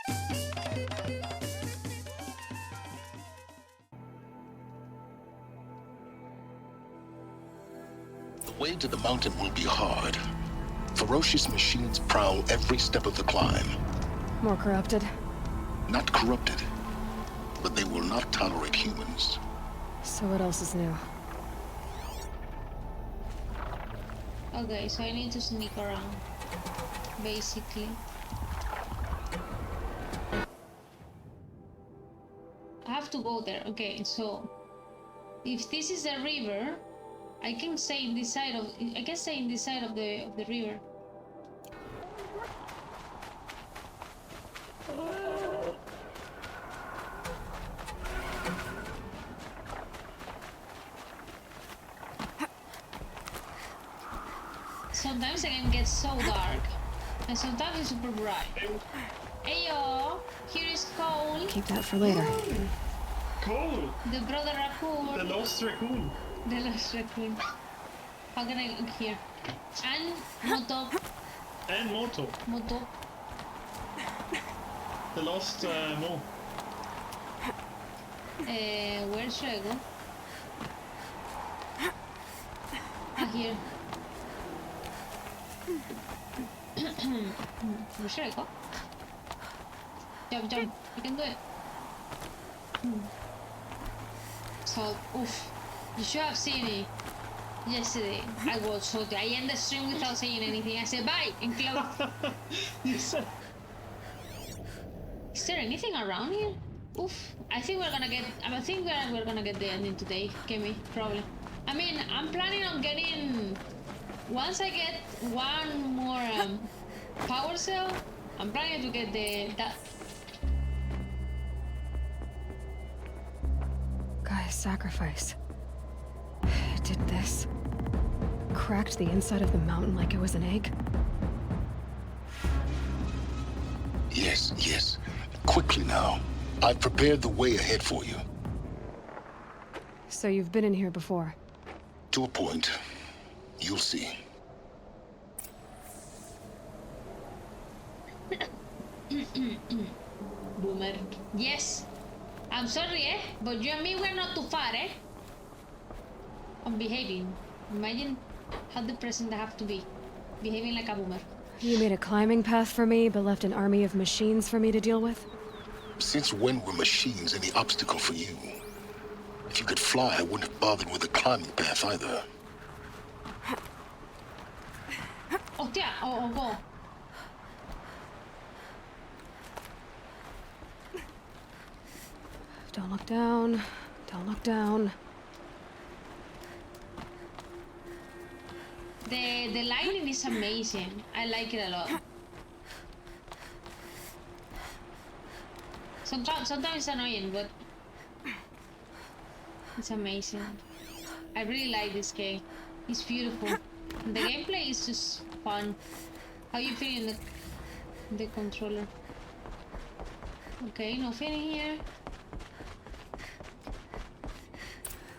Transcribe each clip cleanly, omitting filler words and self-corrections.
The way to the mountain will be hard. Ferocious machines prowl every step of the climb. More corrupted? Not corrupted, but they will not tolerate humans. So what else is new? Okay, so I need to sneak around, basically. I have to go there. Okay, so if this is a river, I can stay in this side of. I can stay in this side of the river. Sometimes it can get so dark, and sometimes it's super bright. Ayo, here is Cole. Keep that for later. Cole! The brother raccoon. The lost raccoon. The lost raccoon. How can I look here? And Moto. And Moto. Moto. The lost Mo. Where should I go? Ah, here. Where should I go? Jump, jump. You can do it. So, oof. You should have seen me yesterday. I was so I ended the stream without saying anything. I said bye and closed. You said. Is there anything around here? Oof. I think we're gonna get. I think we're gonna get the ending today, Kemi. Probably. I mean, I'm planning on getting. Once I get one more power cell, I'm planning to get that. Guy's sacrifice. It did this. Cracked the inside of the mountain like it was an egg. Yes, yes. Quickly now. I've prepared the way ahead for you. So you've been in here before? To a point. You'll see. Boomer. Yes. I'm sorry, but you and me we're not too far, I'm behaving. Imagine how depressing that have to be. Behaving like a boomer. You made a climbing path for me, but left an army of machines for me to deal with? Since when were machines any obstacle for you? If you could fly, I wouldn't have bothered with a climbing path either. Oh, yeah. Oh, go. Don't look down. Don't look down. The lighting is amazing. I like it a lot. Sometimes it's annoying, but it's amazing. I really like this game. It's beautiful. The gameplay is just fun. How you feeling the controller? Okay, nothing in here.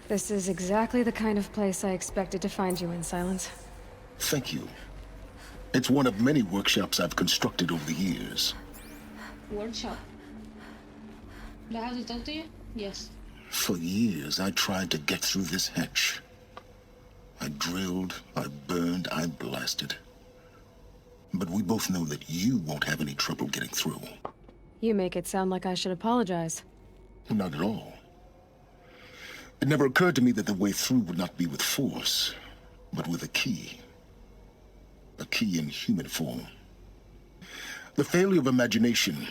This is exactly the kind of place I expected to find you in, Silence. Thank you. It's one of many workshops I've constructed over the years. Workshop. Do I have to talk to you? Yes. For years, I tried to get through this hatch. I drilled, I burned, I blasted. But we both know that you won't have any trouble getting through. You make it sound like I should apologize. Not at all. It never occurred to me that the way through would not be with force, but with a key. A key in human form. The failure of imagination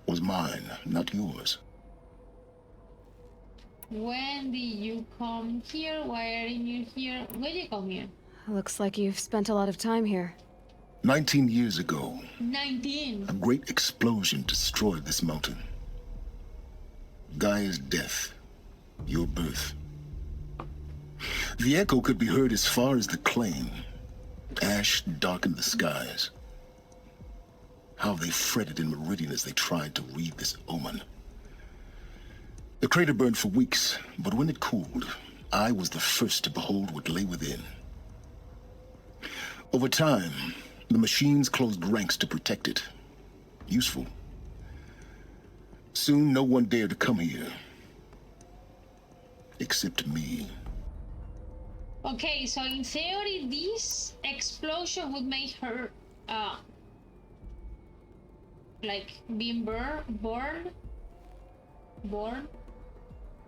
was mine, not yours. When did you come here? Why are you here? When did you come here? Looks like you've spent a lot of time here. 19 years ago, 19. a great explosion destroyed this mountain. Gaia's death, your birth. The echo could be heard as far as the claim. Ash darkened the skies. How they fretted in Meridian as they tried to read this omen. The crater burned for weeks, but when it cooled, I was the first to behold what lay within. Over time, the machines closed ranks to protect it. Useful. Soon no one dared to come here. Except me. Okay, so in theory, this explosion would make her, like, being born.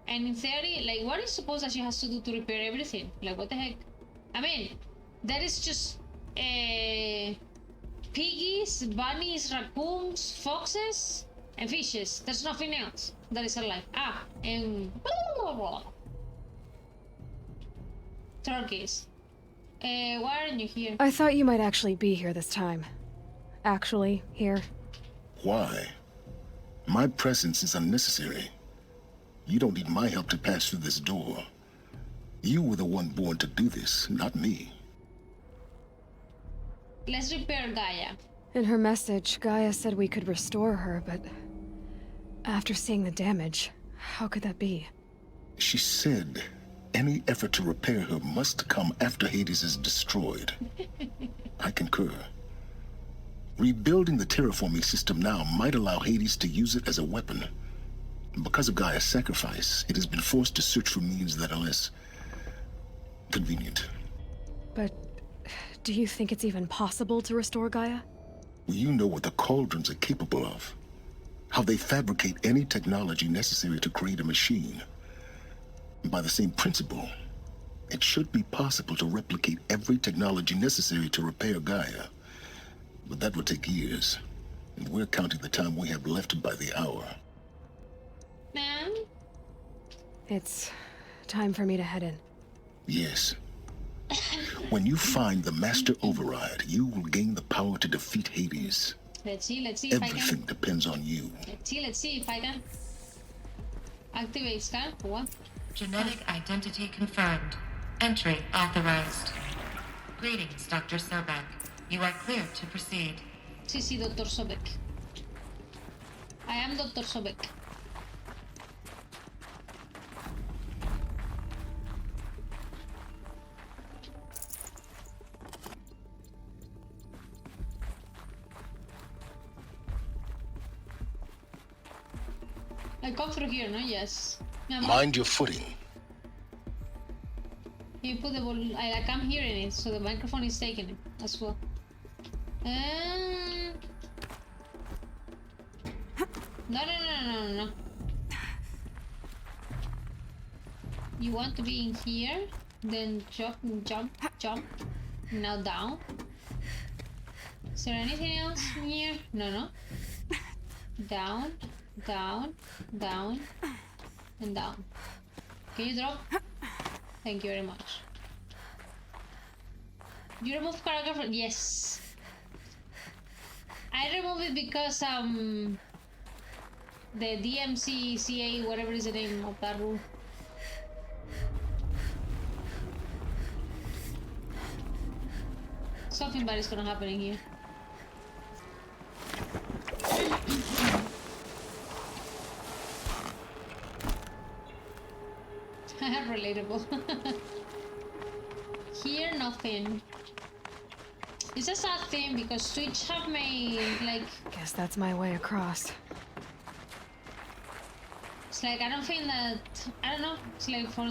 And in theory, like, what is supposed that she has to do to repair everything? Like, what the heck? I mean, that is just, piggies, bunnies, raccoons, foxes, and fishes. There's nothing else that is alive. And turkeys. Why aren't you here? I thought you might actually be here this time. Actually, here. Why? My presence is unnecessary. You don't need my help to pass through this door. You were the one born to do this, not me. Let's repair Gaia. In her message, Gaia said we could restore her, but after seeing the damage, how could that be? She said any effort to repair her must come after Hades is destroyed. I concur. Rebuilding the terraforming system now might allow Hades to use it as a weapon. Because of Gaia's sacrifice, it has been forced to search for means that are less convenient. But do you think it's even possible to restore Gaia? You know what the cauldrons are capable of. How they fabricate any technology necessary to create a machine. By the same principle, it should be possible to replicate every technology necessary to repair Gaia. But that would take years, and we're counting the time we have left by the hour. Man? It's time for me to head in. Yes. When you find the Master Override, you will gain the power to defeat Hades. Let's see if I Everything can. depends on you. Let's see if I can. Activate scan for what? Genetic identity confirmed. Entry authorized. Greetings, Dr. Sobek. You are cleared to proceed. Sí, Dr. Sobek. I am Dr. Sobek. I come through here, no? Yes. Yeah, Mind your footing. you put the volume. Like I'm hearing it, so the microphone is taking it as well. No. You want to be in here? Then jump. Now down. Is there anything else in here? No. Down, and down. Can you drop? Thank you very much. You remove character from... Yes. I remove it because the DMCCA, whatever is the name of that rule. Something bad is gonna happen in here. Relatable. Here, nothing. It's a sad thing because Twitch have made like... Guess that's my way across. It's like, I don't think that... I don't know. It's like for...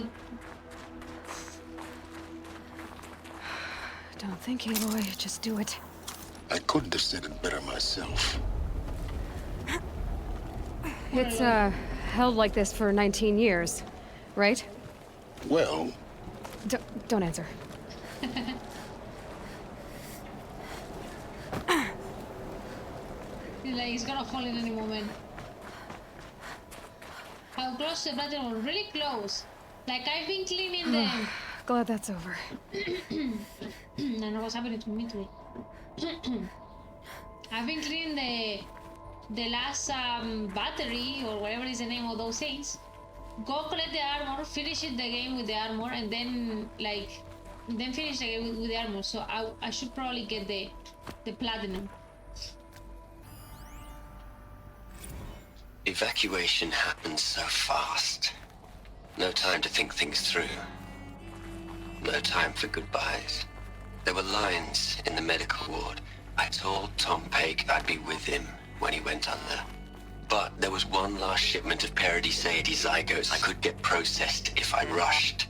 Don't think, Aloy. Just do it. I couldn't have said it better myself. It's, held like this for 19 years, right? Well, Don't answer. Like, it's gonna fall in any moment. How close to the bathroom? Really close. Like, I've been cleaning the... Glad that's over. I don't know what's happening to me today. I've been cleaning the last battery or whatever is the name of those things. Go collect the armor, finish the game with the armor, and then finish the game with the armor. So I should probably get the platinum. Evacuation happened so fast. No time to think things through. No time for goodbyes. There were lines in the medical ward. I told Tom Pake I'd be with him when he went under. But there was one last shipment of Paradis-Sadie zygotes I could get processed if I rushed.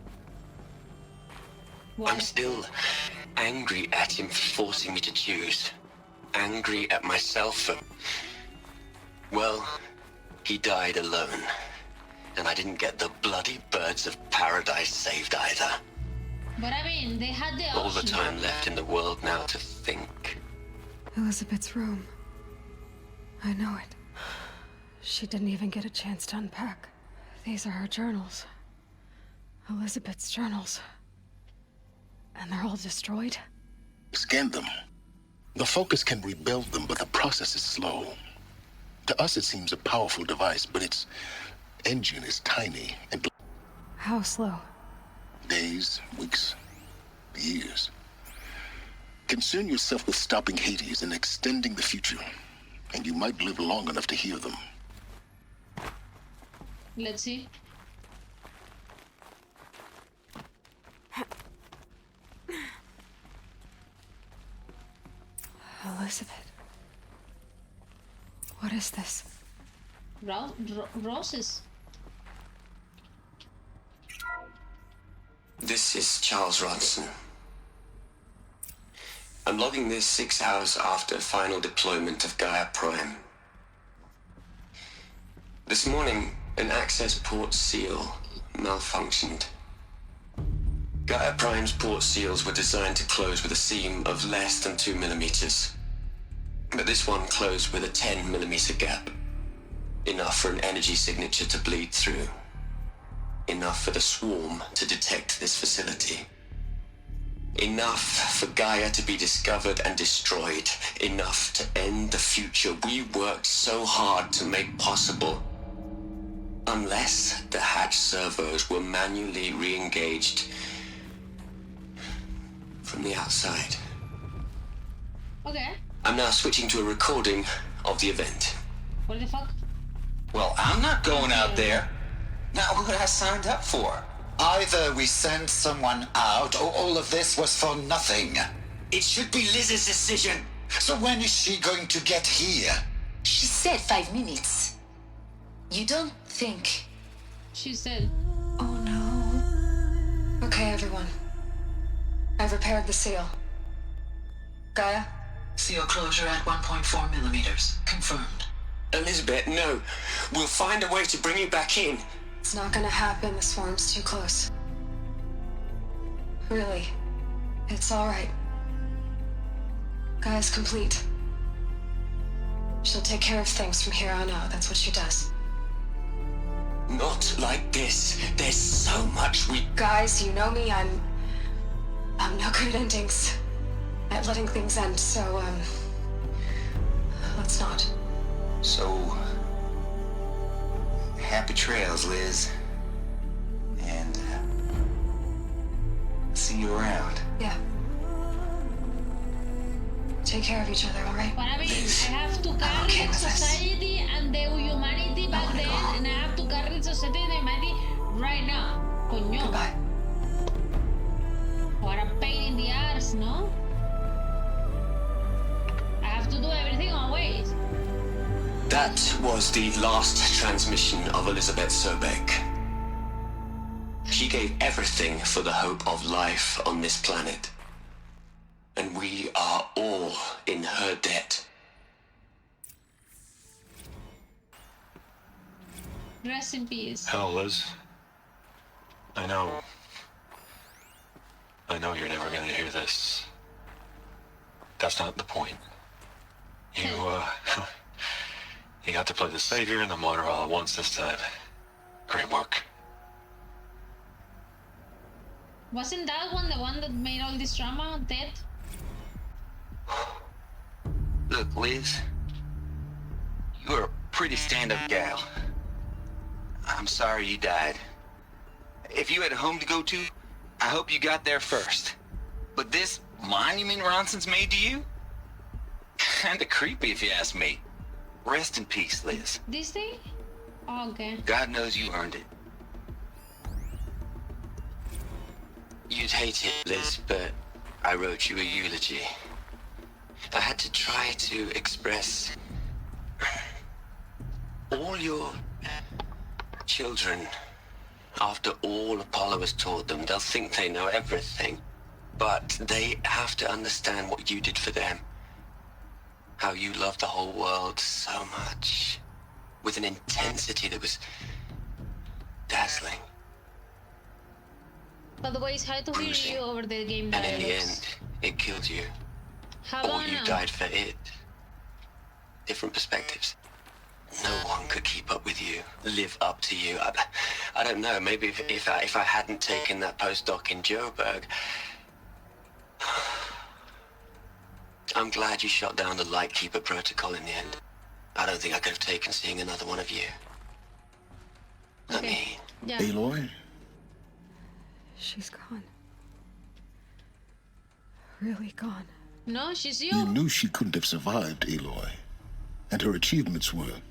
Why? I'm still angry at him for forcing me to choose. Angry at myself for... Well, he died alone. And I didn't get the bloody birds of paradise saved either. But I mean, they had the option. All the time left in the world now to think. Elizabeth's room. I know it. She didn't even get a chance to unpack. These are her journals. Elizabeth's journals. And they're all destroyed? Scan them. The Focus can rebuild them, but the process is slow. To us, it seems a powerful device, but its engine is tiny and... How slow? Days, weeks, years. Concern yourself with stopping Hades and extending the future, and you might live long enough to hear them. Let's see. Elizabeth. What is this? Roses. This is Charles Ronson. I'm logging this 6 hours after final deployment of Gaia Prime. This morning, an access port seal malfunctioned. Gaia Prime's port seals were designed to close with a seam of less than 2 millimeters. But this one closed with a 10 millimeter gap. Enough for an energy signature to bleed through. Enough for the swarm to detect this facility. Enough for Gaia to be discovered and destroyed. Enough to end the future we worked so hard to make possible. Unless the hatch servos were manually re-engaged from the outside. Okay. I'm now switching to a recording of the event. What the fuck? Well, I'm not going out there. Not what I signed up for. Either we send someone out, or all of this was for nothing. It should be Liz's decision. So when is she going to get here? She said 5 minutes. You don't think... She said. Oh no. Okay, everyone. I've repaired the seal. Gaia? Seal closure at 1.4 millimeters. Confirmed. Elizabeth, no. We'll find a way to bring you back in. It's not gonna happen. The swarm's too close. Really. It's alright. Gaia's complete. She'll take care of things from here on out. That's what she does. Not like this. There's so much we... Guys, you know me. I'm no good at endings. At letting things end, so, let's not. So... happy trails, Liz. And... see you around. Yeah. Take care of each other, alright? But I mean, I have to carry okay the with this. society and the humanity back then, and I have to carry the society and the humanity right now. Coño. Goodbye. What a pain in the ass, no? I have to do everything always. That was the last transmission of Elizabeth Sobek. She gave everything for the hope of life on this planet. And we are all in her debt. Rest in peace. Hell, Liz. I know you're never gonna hear this. That's not the point. You got to play the savior and the martyr all at once this time. Great work. Wasn't that one the one that made all this drama dead? Look, Liz. You're a pretty stand-up gal. I'm sorry you died. If you had a home to go to, I hope you got there first. But this monument Ronson's made to you? Kinda creepy if you ask me. Rest in peace, Liz. This thing? Oh, okay. God knows you earned it. You'd hate it, Liz, but I wrote you a eulogy. I had to try to express all your children, after all Apollo has taught them, they'll think they know everything. But they have to understand what you did for them. How you loved the whole world so much. With an intensity that was dazzling. By the way, it's hard to hear Bruising. you over the game And in the dialogues. end, it killed you. Or you Havana. died for it. Different perspectives. No one could keep up with you, live up to you. I don't know, maybe if I hadn't taken that postdoc in Joburg, I'm glad you shot down the Lightkeeper protocol in the end. I don't think I could have taken seeing another one of you. I mean, Yeah. Aloy? She's gone. Really gone. No, she's You you. knew she couldn't have survived, Aloy. And her achievements were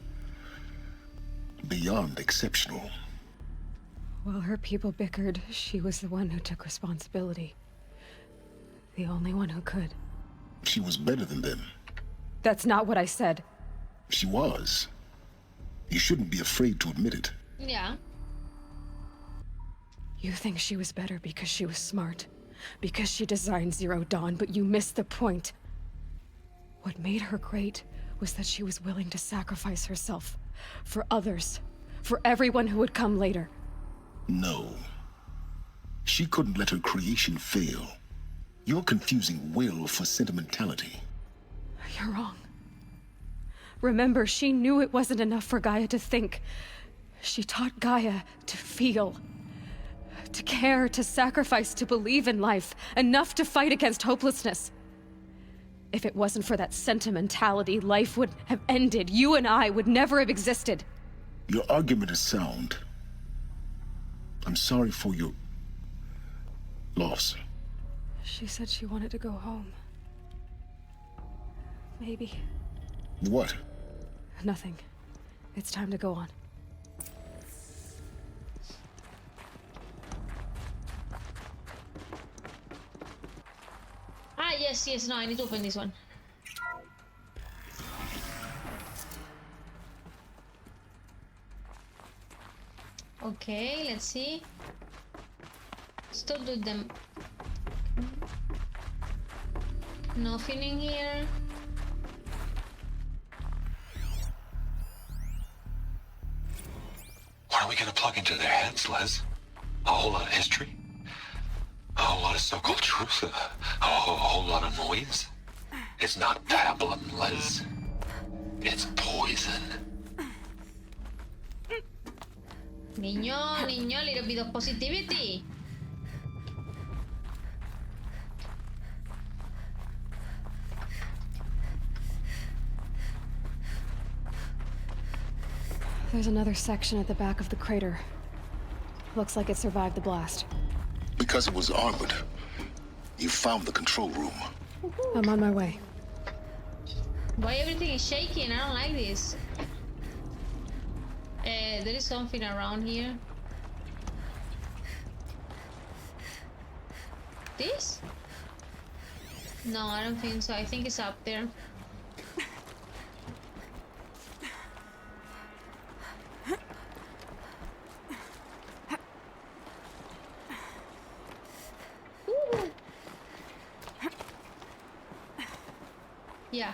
beyond exceptional. While her people bickered, she was the one who took responsibility. The only one who could. She was better than them. That's not what I said. She was. You shouldn't be afraid to admit it. Yeah. You think she was better because she was smart, because she designed Zero Dawn, but you missed the point. What made her great was that she was willing to sacrifice herself for others, for everyone who would come later. No. She couldn't let her creation fail. You're confusing will for sentimentality. You're wrong. Remember, she knew it wasn't enough for Gaia to think. She taught Gaia to feel. To care, to sacrifice, to believe in life. Enough to fight against hopelessness. If it wasn't for that sentimentality, life would have ended. You and I would never have existed. Your argument is sound. I'm sorry for your loss. She said she wanted to go home. Maybe. What? Nothing. It's time to go on. Ah, yes, no, I need to open this one. Okay, let's see. Still do them. Nothing in here. What are we gonna plug into their heads, Liz? A whole lot of history? A whole lot of so-called truth? A whole lot of noise? It's not pablum, Liz. It's poison. Niño, little bit of positivity. There's another section at the back of the crater. Looks like it survived the blast. Because it was armored. You found the control room. I'm on my way. Why everything is shaking? I don't like this. There is something around here. This? No, I don't think so. I think it's up there. Ooh. Yeah.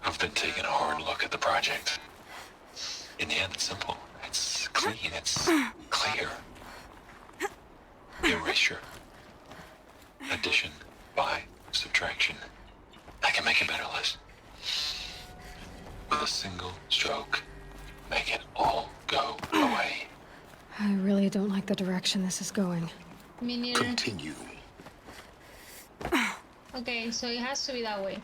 I've been taking a hard look at the project. In the end, it's simple. It's clean. It's clear. Erasure. Addition by subtraction. I can make it better, Liz. With a single stroke, make it all go away. I really don't like the direction this is going. Me neither. Continue. Okay, so it has to be that way.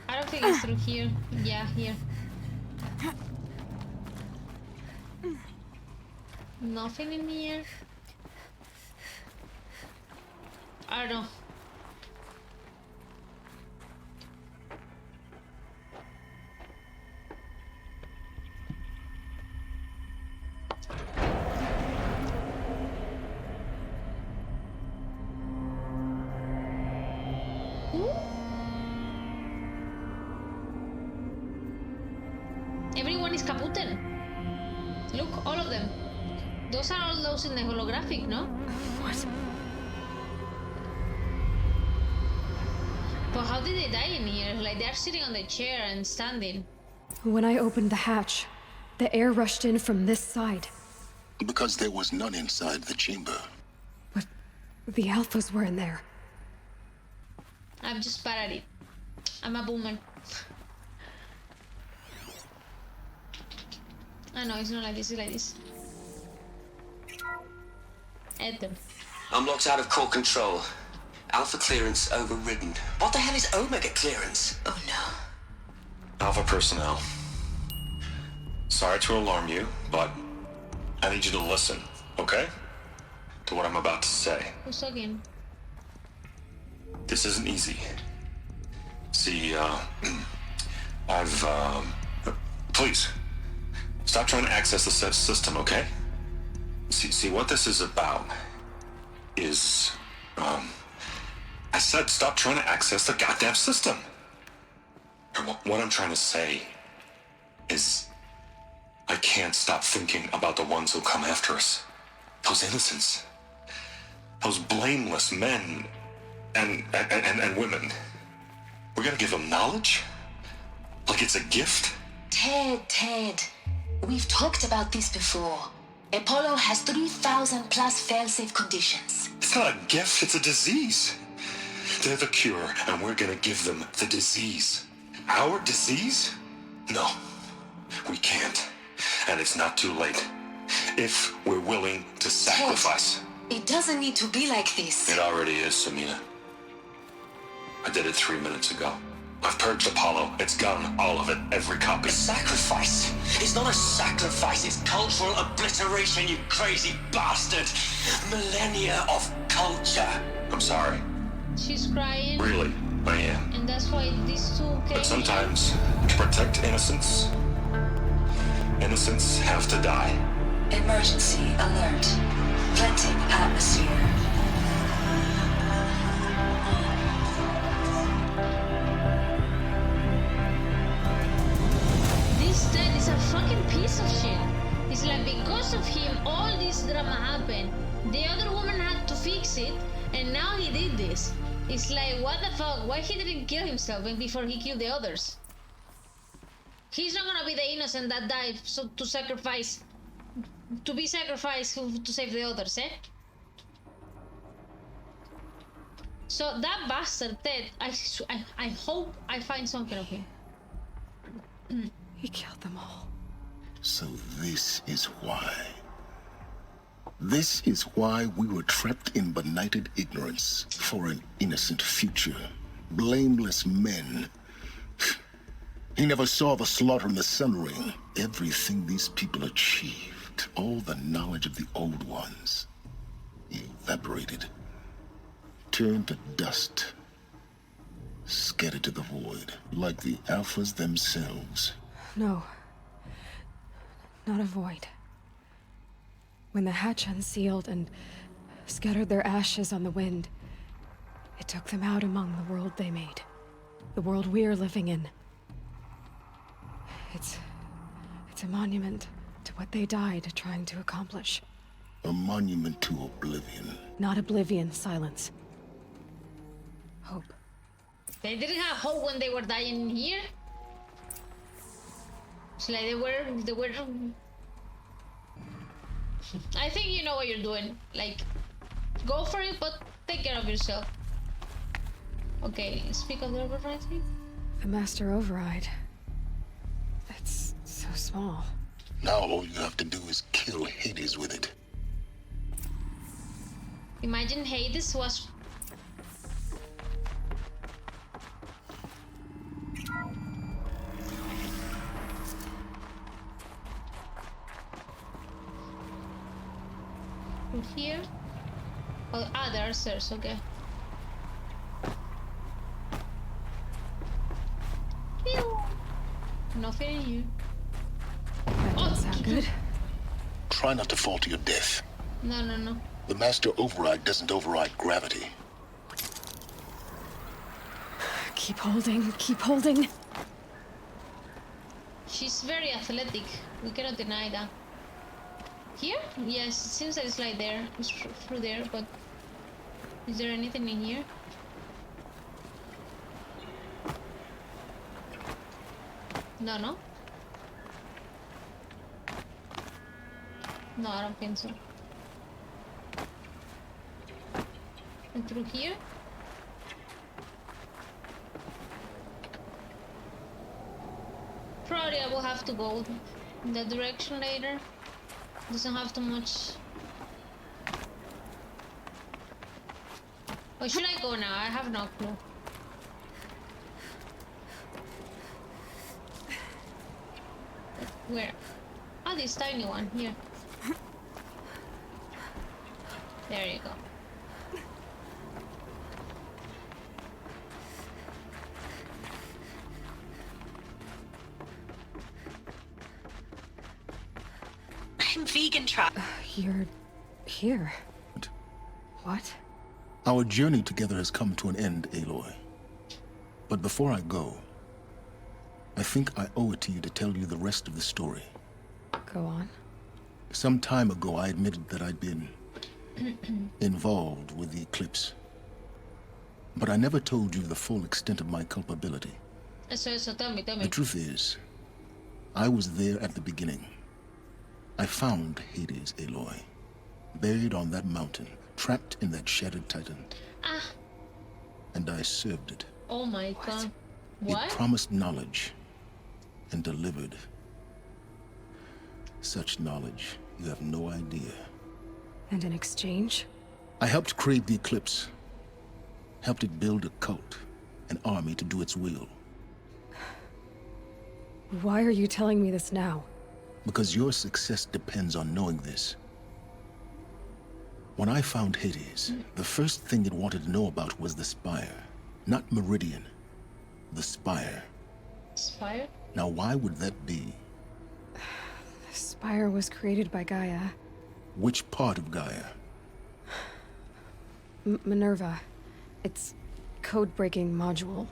I don't think it's through here. Yeah, here. Nothing in here. I don't know. Everyone is kaputen. Look, all of them. Those are all those in the holographic, no? What? But how did they die in here? Like they're sitting on the chair and standing. When I opened the hatch, the air rushed in from this side. Because there was none inside the chamber. But the alphas were in there. I'm just bad at it. I'm a boomer. I know, it's not like this, it's like this. Enter. I'm locked out of core control. Alpha clearance overridden. What the hell is Omega clearance? Oh no. Alpha personnel. Sorry to alarm you, but I need you to listen, okay? To what I'm about to say. Who's talking? This isn't easy. See, please, stop trying to access the system, okay? See, what this is about is, I said stop trying to access the goddamn system. What I'm trying to say is, I can't stop thinking about the ones who come after us. Those innocents. Those blameless men and women. We're gonna give them knowledge? Like it's a gift? Ted. We've talked about this before. Apollo has 3,000 plus fail-safe conditions. It's not a gift, it's a disease. They're the cure, and we're gonna give them the disease. Our disease? No, we can't. And it's not too late. If we're willing to sacrifice. Ted, it doesn't need to be like this. It already is, Samina. I did it 3 minutes ago. I've purged Apollo. It's gone. All of it. Every copy. A sacrifice? It's not a sacrifice. It's cultural obliteration, you crazy bastard. Millennia of culture. I'm sorry. She's crying. Really, I am. And that's why these two came. But sometimes, to protect innocence, innocents have to die. Emergency alert. Venting atmosphere. This Ted is a fucking piece of shit. It's like because of him, all this drama happened. The other woman had to fix it, and now he did this. It's like, what the fuck? Why he didn't kill himself before he killed the others? He's not gonna be the innocent that died so to sacrifice, to be sacrificed to save the others, eh? So that bastard Ted, I hope I find something of him. He killed them all. So this is why. This is why we were trapped in benighted ignorance for an innocent future. Blameless men. He never saw the slaughter in the Sun Ring. Everything these people achieved, all the knowledge of the old ones, evaporated, turned to dust, scattered to the void, like the Alphas themselves. No. Not a void. When the hatch unsealed and scattered their ashes on the wind, it took them out among the world they made. The world we're living in. It's a monument to what they died trying to accomplish. A monument to oblivion. Not oblivion, silence. Hope. They didn't have hope when they were dying here. It's like they were. I think you know what you're doing. Like, go for it, but take care of yourself. Okay, speak of the override thing. The master override. It's so small. Now all you have to do is kill Hades with it. Imagine Hades was... From here? Oh, there are stairs, okay. Pew! Nothing in here. That doesn't sound good. Try not to fall to your death. No. The master override doesn't override gravity. Keep holding, keep holding. She's very athletic. We cannot deny that. Here? Yes, it seems that it's like there. It's through there, but is there anything in here? No, no? No, I don't think so. And through here? Probably I will have to go in that direction later. Doesn't have too much. Or should I go now? I have no clue. Where? Oh, this tiny one here. There you go. I'm vegan trap. You're here. What? Our journey together has come to an end, Aloy. But before I go, I think I owe it to you to tell you the rest of the story. Go on. Some time ago, I admitted that I'd been involved with the eclipse. But I never told you the full extent of my culpability. Eso, tell me. The truth is, I was there at the beginning. I found Hades, Aloy, buried on that mountain, trapped in that shattered titan. Ah. And I served it. Oh my god. What? It promised knowledge and delivered. Such knowledge, you have no idea. And in exchange? I helped create the eclipse. Helped it build a cult, an army to do its will. Why are you telling me this now? Because your success depends on knowing this. When I found Hades, the first thing it wanted to know about was the Spire. Not Meridian. The Spire. Spire? Now why would that be? The Spire was created by Gaia. Which part of Gaia? Minerva. Its code-breaking module.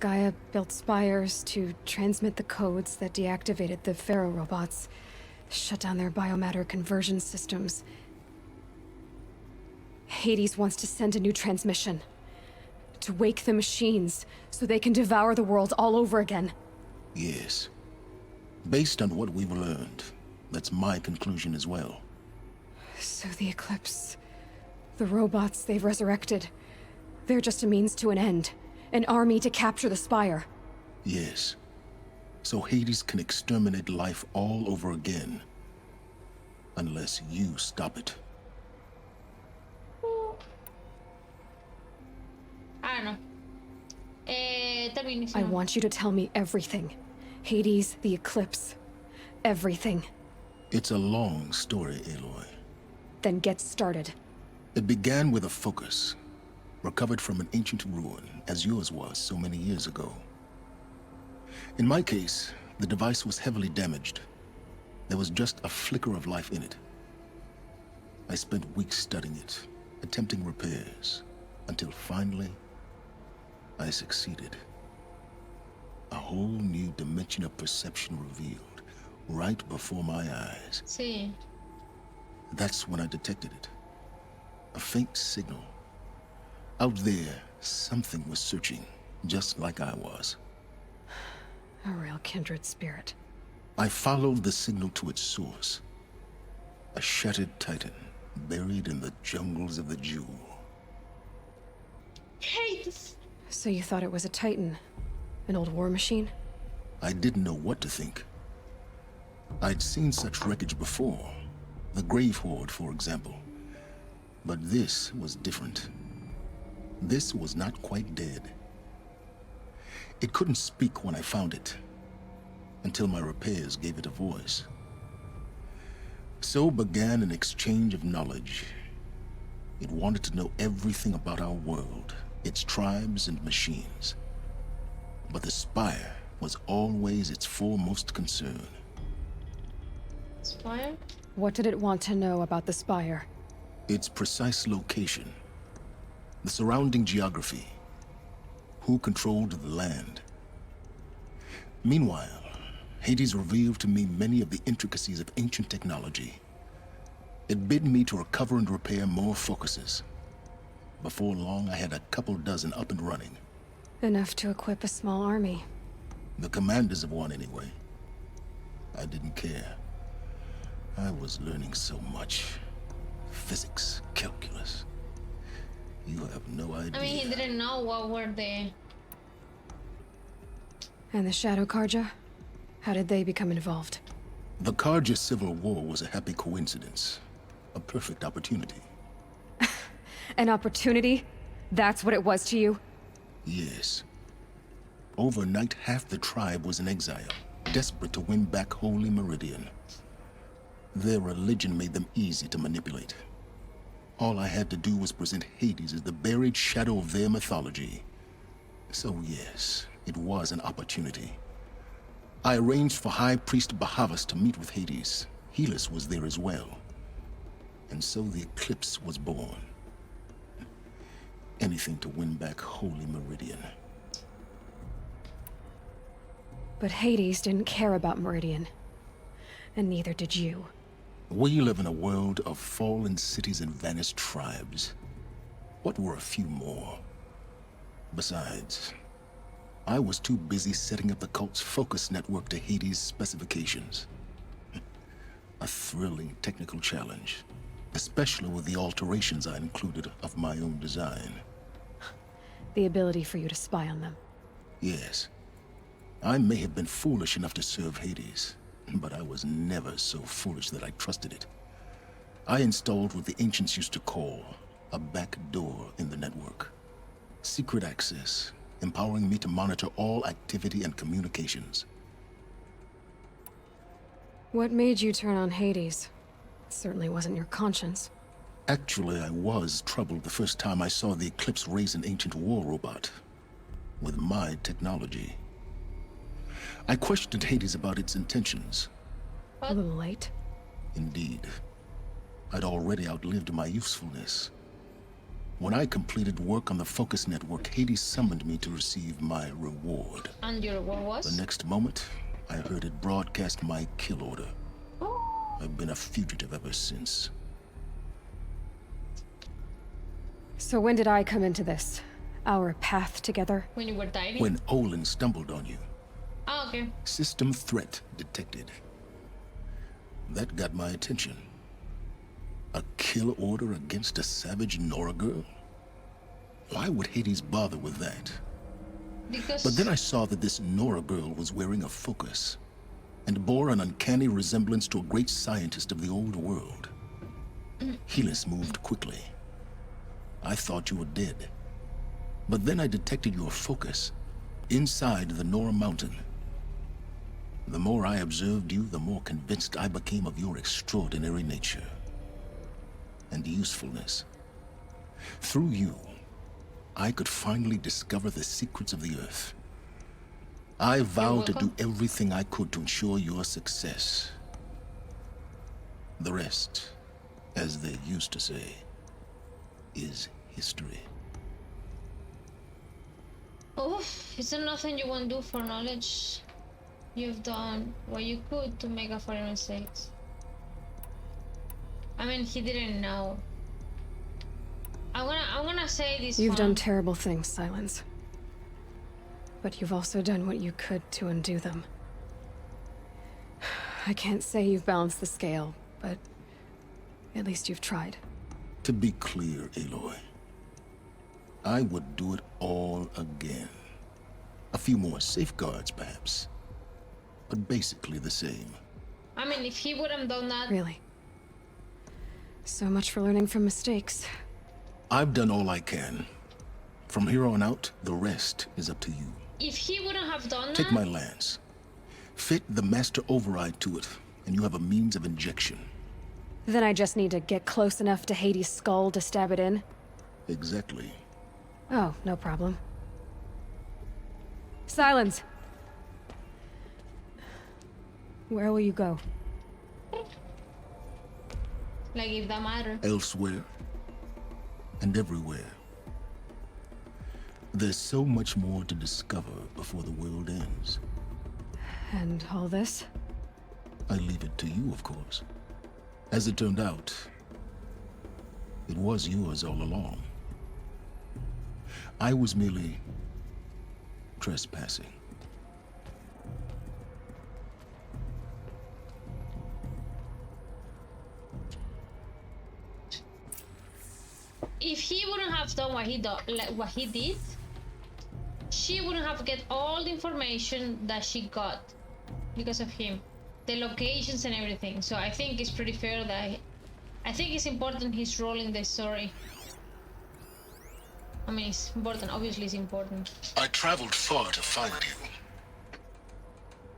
Gaia built spires to transmit the codes that deactivated the Pharaoh robots, shut down their biomatter conversion systems. Hades wants to send a new transmission. To wake the machines, so they can devour the world all over again. Yes. Based on what we've learned, that's my conclusion as well. So the Eclipse... the robots they've resurrected... they're just a means to an end. An army to capture the Spire. Yes. So Hades can exterminate life all over again. Unless you stop it. I don't know. Tell me if you I know. want you to tell me everything. Hades, the Eclipse. Everything. It's a long story, Aloy. Then get started. It began with a focus. Recovered from an ancient ruin, as yours was so many years ago. In my case, the device was heavily damaged. There was just a flicker of life in it. I spent weeks studying it, attempting repairs, until finally, I succeeded. A whole new dimension of perception revealed, right before my eyes. Sí. That's when I detected it. A faint signal. Out there, something was searching, just like I was. A real kindred spirit. I followed the signal to its source. A shattered titan, buried in the jungles of the Jewel. Hades! So you thought it was a Titan? An old war machine? I didn't know what to think. I'd seen such wreckage before. The Grave Horde, for example. But this was different. This was not quite dead. It couldn't speak when I found it, until my repairs gave it a voice. So began an exchange of knowledge. It wanted to know everything about our world, its tribes and machines. But the Spire was always its foremost concern. Spire? What did it want to know about the Spire? Its precise location. The surrounding geography. who controlled the land. Meanwhile, Hades revealed to me many of the intricacies of ancient technology. It bid me to recover and repair more focuses. Before long, I had a couple dozen up and running. Enough to equip a small army. The commanders of one, anyway. I didn't care. I was learning so much. Physics, calculus. You have no idea. I mean, he didn't know what were the... And the Shadow Karja? How did they become involved? The Karja Civil War was a happy coincidence. A perfect opportunity. An opportunity? That's what it was to you? Yes. Overnight, half the tribe was in exile, desperate to win back Holy Meridian. Their religion made them easy to manipulate. All I had to do was present Hades as the buried shadow of their mythology. So yes, it was an opportunity. I arranged for High Priest Bahavas to meet with Hades. Helis was there as well. And so the eclipse was born. Anything to win back Holy Meridian. But Hades didn't care about Meridian. And neither did you. We live in a world of fallen cities and vanished tribes. What were a few more? Besides, I was too busy setting up the cult's focus network to Hades' specifications. A thrilling technical challenge, especially with the alterations I included of my own design. The ability for you to spy on them. Yes. I may have been foolish enough to serve Hades, but I was never so foolish that I trusted it. I installed what the ancients used to call a back door in the network. Secret access, empowering me to monitor all activity and communications. What made you turn on Hades? It certainly wasn't your conscience. Actually, I was troubled the first time I saw the Eclipse raise an ancient war robot. With my technology. I questioned Hades about its intentions. A little late. Indeed. I'd already outlived my usefulness. When I completed work on the Focus Network, Hades summoned me to receive my reward. And your reward was? The next moment, I heard it broadcast my kill order. I've been a fugitive ever since. So when did I come into this? Our path together? When you were dying? When Olin stumbled on you. Oh, okay. System threat detected. That got my attention. A kill order against a savage Nora girl? Why would Hades bother with that? Because... But then I saw that this Nora girl was wearing a focus, and bore an uncanny resemblance to a great scientist of the old world. Helis moved quickly. I thought you were dead. But then I detected your focus inside the Nora mountain. The more I observed you, the more convinced I became of your extraordinary nature and usefulness. Through you, I could finally discover the secrets of the Earth. I vowed to do everything I could to ensure your success. The rest, as they used to say, is history. Oh, is there nothing you won't do for knowledge? You've done what you could to make up for your mistakes. I mean, he didn't know. I'm gonna say this. You've done terrible things, Silence. But you've also done what you could to undo them. I can't say you've balanced the scale, but at least you've tried. To be clear, Aloy, I would do it all again. A few more safeguards, perhaps. But basically the same. I mean, if he wouldn't have done that... Really? So much for learning from mistakes. I've done all I can. From here on out, the rest is up to you. If he wouldn't have done that... Take my lance. Fit the master override to it, and you have a means of injection. Then I just need to get close enough to Hades' skull to stab it in? Exactly. Oh, no problem. Silence! Where will you go? Like, if that matter. Elsewhere. And everywhere. There's so much more to discover before the world ends. And all this? I leave it to you, of course. As it turned out, it was yours all along. I was merely trespassing. If he wouldn't have done what he did, she wouldn't have get all the information that she got because of him, the locations and everything. So I think it's pretty fair that I think it's important his role in the story. I mean, it's important. Obviously, it's important. I traveled far to find you.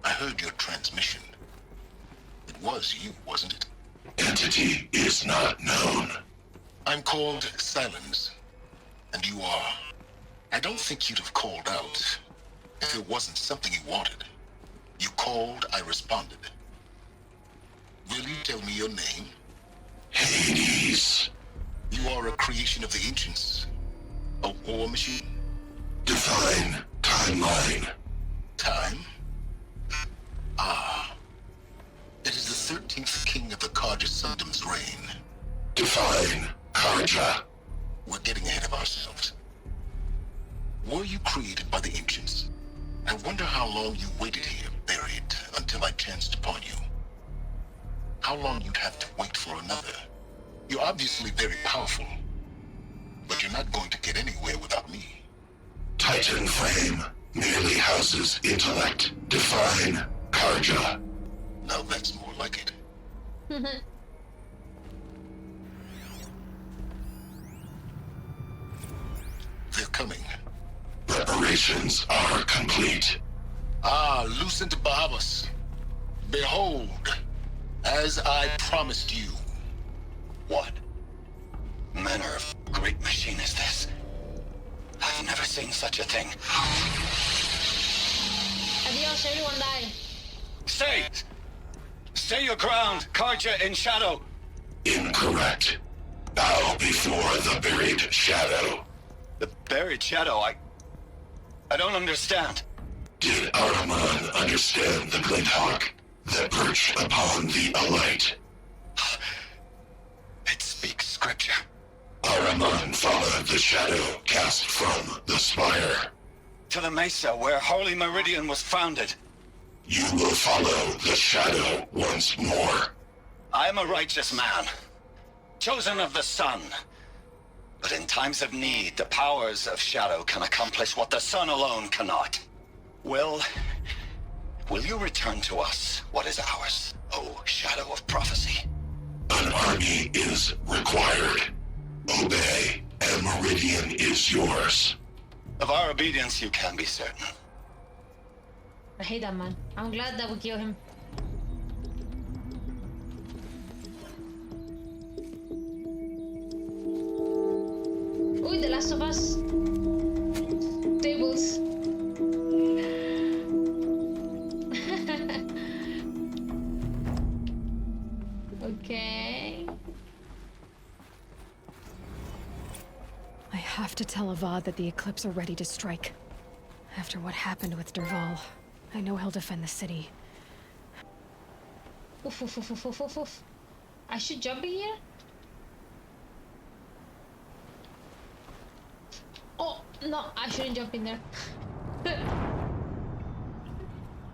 I heard your transmission. It was you, wasn't it? Entity is not known. I'm called Silence, and you are. I don't think you'd have called out if it wasn't something you wanted. You called, I responded. Will you tell me your name? Hades. You are a creation of the ancients. A war machine? Define timeline. Time? Ah. It is the 13th king of the Karja Sundam's reign. Define Karja. We're getting ahead of ourselves. Were you created by the ancients? I wonder how long you waited here, buried, until I chanced upon you. How long you'd have to wait for another. You're obviously very powerful, but you're not going to get anywhere without me. Titan flame merely houses intellect. Define Karja. Now that's more like it. They're coming. Preparations are complete. Ah, Lucent Bahavas. Behold, as I promised you. What manner of great machine is this? I've never seen such a thing. Adios, everyone die. Stay! Stay your ground, Karja in shadow. Incorrect. Bow before the buried shadow. The buried shadow, I don't understand. Did Araman understand the glint hawk that perched upon the alight? It speaks scripture. Araman followed the shadow cast from the spire. To the mesa where Holy Meridian was founded. You will follow the shadow once more. I am a righteous man, chosen of the sun. But in times of need, the powers of shadow can accomplish what the sun alone cannot. Will you return to us what is ours, O shadow of prophecy? An army is required. Obey, and Meridian is yours. Of our obedience you can be certain. I hate that man. I'm glad that we killed him. Uy, The Last of Us. Tables. Okay. I have to tell Avad that the Eclipse are ready to strike. After what happened with Derval, I know he'll defend the city. Oof, oof, oof, oof, oof, oof, oof. I should jump in here? Oh, no, I shouldn't jump in there.